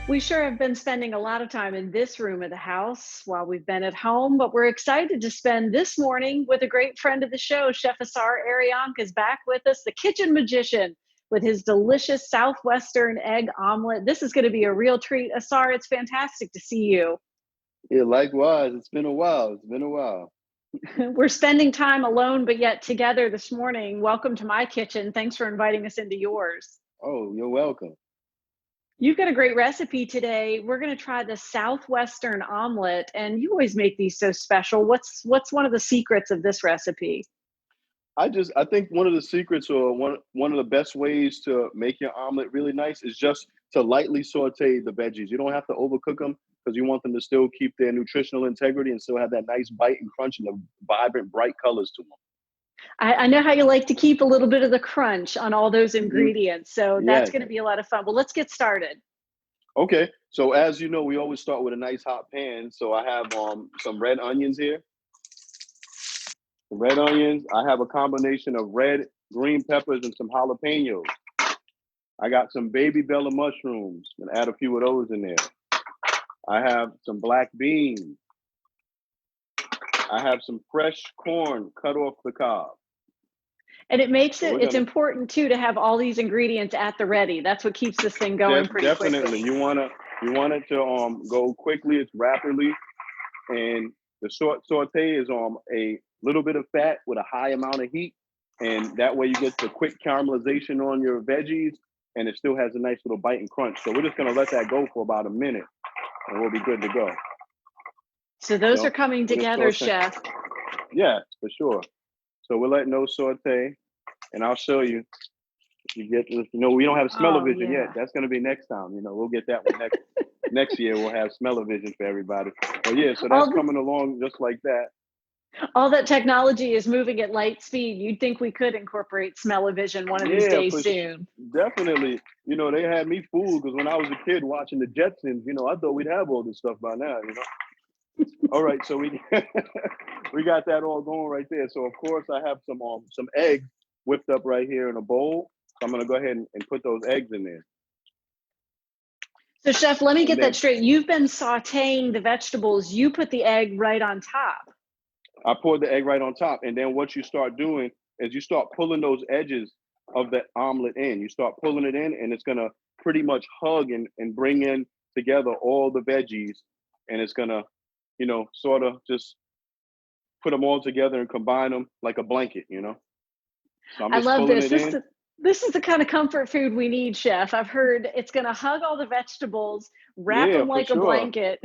We sure have been spending a lot of time in this room of the house while we've been at home, but we're excited to spend this morning with a great friend of the show. Chef Ausar AriAnkh is back with us, the kitchen magician, with his delicious southwestern egg omelet. This is going to be a real treat. Ausar, it's fantastic to see you. Yeah, likewise. It's been a while. It's been a while. We're spending time alone, but yet together this morning. Welcome to my kitchen. Thanks for inviting us into yours. Oh, you're welcome. You've got a great recipe today. We're going to try the southwestern omelet, and you always make these so special. What's one of the secrets of this recipe? I think one of the secrets or one of the best ways to make your omelet really nice is just to lightly saute the veggies. You don't have to overcook them because you want them to still keep their nutritional integrity and still have that nice bite and crunch and the vibrant, bright colors to them. I know how you like to keep a little bit of the crunch on all those Hmm. ingredients, so that's Yes. going to be a lot of fun. Well, let's get started. Okay. So as you know, we always start with a nice hot pan. So I have some red onions here. Red onions. I have a combination of red, green peppers, and some jalapenos. I got some baby bella mushrooms and add a few of those in there. I have some black beans. I have some fresh corn cut off the cob. And it makes So we're it's gonna important too to have all these ingredients at the ready. That's what keeps this thing going pretty definitely quickly. you want it to go quickly, it's rapidly, and the short saute is a little bit of fat with a high amount of heat, and that way you get the quick caramelization on your veggies, and it still has a nice little bite and crunch. So we're just gonna let that go for about a minute, and we'll be good to go. So those are So coming we're just together, sauteing. chef. Yeah, for sure. So we're letting those saute, and I'll show you. You get this, we don't have Oh smell-o-vision yet. yeah. That's gonna be next time. We'll get that one next year. We'll have smell-o-vision for everybody. But yeah, so that's All the, coming along just like that. all that technology is moving at light speed. You'd think we could incorporate smell-o-vision one of these Yeah, days soon. definitely. They had me fooled because when I was a kid watching the Jetsons, I thought we'd have all this stuff by now. All right, so we we got that all going right there. So of course I have some eggs whipped up right here in a bowl. So I'm gonna go ahead and put those eggs in there. So, chef, let me And get that then straight. You've been sautéing the vegetables. You put the egg right on top. I pour the egg right on top. And then what you start doing is you start pulling those edges of the omelet in. You start pulling it in, and it's gonna pretty much hug and bring in together all the veggies, and it's gonna, sort of just put them all together and combine them like a blanket. So I'm I just love pulling this. it in. This is the kind of comfort food we need, chef. I've heard it's going to hug all the vegetables, wrap Yeah, them for like a sure. blanket.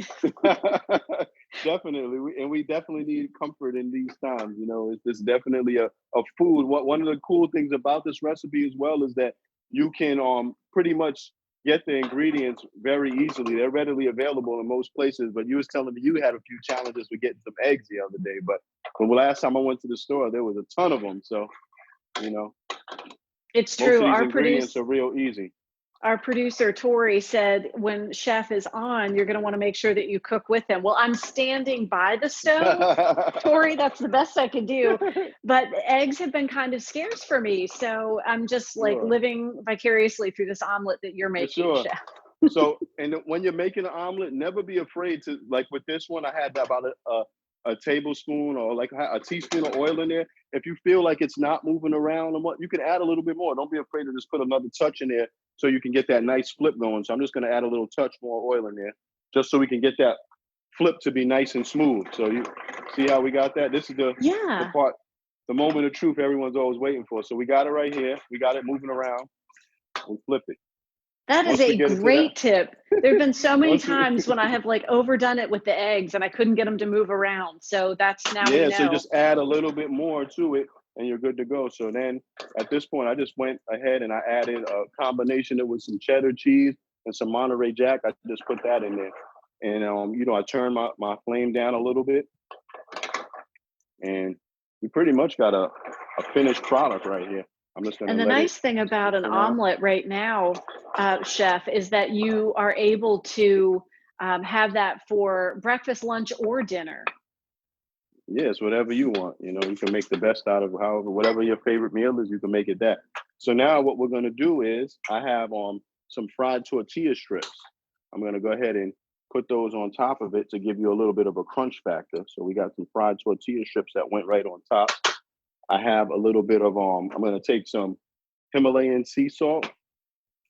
Definitely. We definitely need comfort in these times. It's definitely a food. One of the cool things about this recipe as well is that you can pretty much get the ingredients very easily. They're readily available in most places. But you was telling me you had a few challenges with getting some eggs the other day. But the last time I went to the store, there was a ton of them. So, you know, It's most true. of these ingredients are real easy. Our producer Tori said when chef is on, you're going to want to make sure that you cook with him. Well, I'm standing by the stove. Tori, that's the best I could do. But eggs have been kind of scarce for me. So I'm just like Sure. living vicariously through this omelet that you're For making, sure. chef. So, and when you're making an omelet, never be afraid to, like with this one, I had about a tablespoon or like a teaspoon of oil in there. If you feel like it's not moving around and what, you can add a little bit more. Don't be afraid to just put another touch in there so you can get that nice flip going. So I'm just going to add a little touch more oil in there just so we can get that flip to be nice and smooth. So you see how we got that? This is the Yeah. part, the moment of truth everyone's always waiting for. So we got it right here. We got it moving around. We flip it. That is Once we a get it to that, great tip. There have been so many once we, times when I have like overdone it with the eggs and I couldn't get them to move around. So that's now we yeah, so you know. just add a little bit more to it and you're good to go. So then at this point, I just went ahead and I added a combination of with some cheddar cheese and some Monterey Jack. I just put that in there. And, I turned my flame down a little bit and we pretty much got a finished product right here. I'm just going to And the let it nice thing about cook an around. omelet right now, chef, is that you are able to have that for breakfast, lunch, or dinner. Yes, whatever you want. You can make the best out of whatever your favorite meal is, you can make it that. So now what we're gonna do is I have some fried tortilla strips. I'm gonna go ahead and put those on top of it to give you a little bit of a crunch factor. So we got some fried tortilla strips that went right on top. I have a little bit of I'm gonna take some Himalayan sea salt,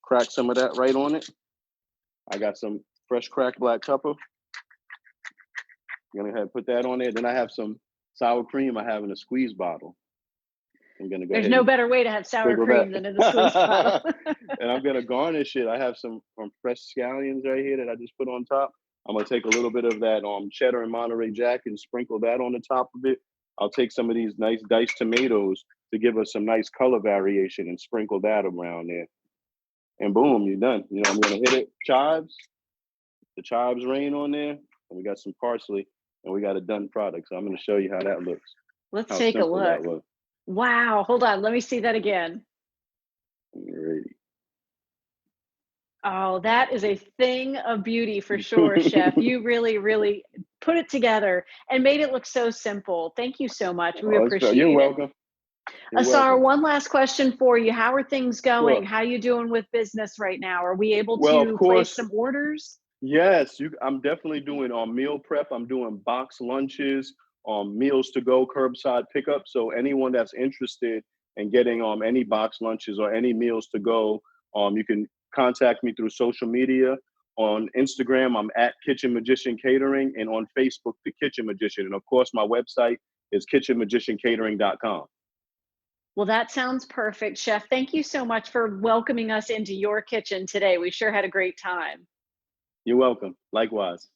crack some of that right on it. I got some fresh cracked black pepper. I'm gonna go ahead and put that on there. Then I have some sour cream I have in a squeeze bottle. I'm gonna go There's ahead no and better way to have sour sprinkle cream than in a squeeze bottle. that. And I'm gonna garnish it. I have some fresh scallions right here that I just put on top. I'm gonna take a little bit of that cheddar and Monterey Jack and sprinkle that on the top of it. I'll take some of these nice diced tomatoes to give us some nice color variation and sprinkle that around there. And boom, you're done. You know, I'm gonna hit it, chives, the chives rain on there, and we got some parsley, and we got a done product. So I'm gonna show you how that looks, Let's how take a simple that look. was. Wow. Hold on. Let me see that again. Alrighty. Oh, that is a thing of beauty for sure, Chef. You really, really put it together and made it look so simple. Thank you so much. We You're appreciate it. welcome. You're Asar, welcome. one last question for you. How are things going? Sure. How you doing with business right now? Are we able Well, of to place course, some orders? yes. I'm definitely doing meal prep. I'm doing box lunches, meals to go, curbside pickup. So anyone that's interested in getting any box lunches or any meals to go, you can contact me through social media. On Instagram, I'm at Kitchen Magician Catering, and on Facebook, The Kitchen Magician. And of course, my website is kitchenmagiciancatering.com. Well, that sounds perfect, Chef. Thank you so much for welcoming us into your kitchen today. We sure had a great time. You're welcome. Likewise.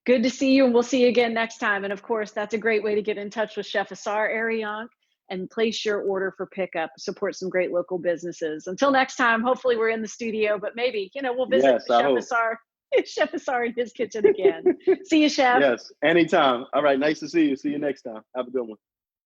Good to see you, and we'll see you again next time. And of course, that's a great way to get in touch with Chef Ausar AriAnkh and place your order for pickup. Support some great local businesses. Until next time, hopefully we're in the studio, but maybe, we'll visit Yes, I hope. Chef Ausar in his kitchen again. See you, Chef. Yes, anytime. All right, nice to see you. See you next time. Have a good one.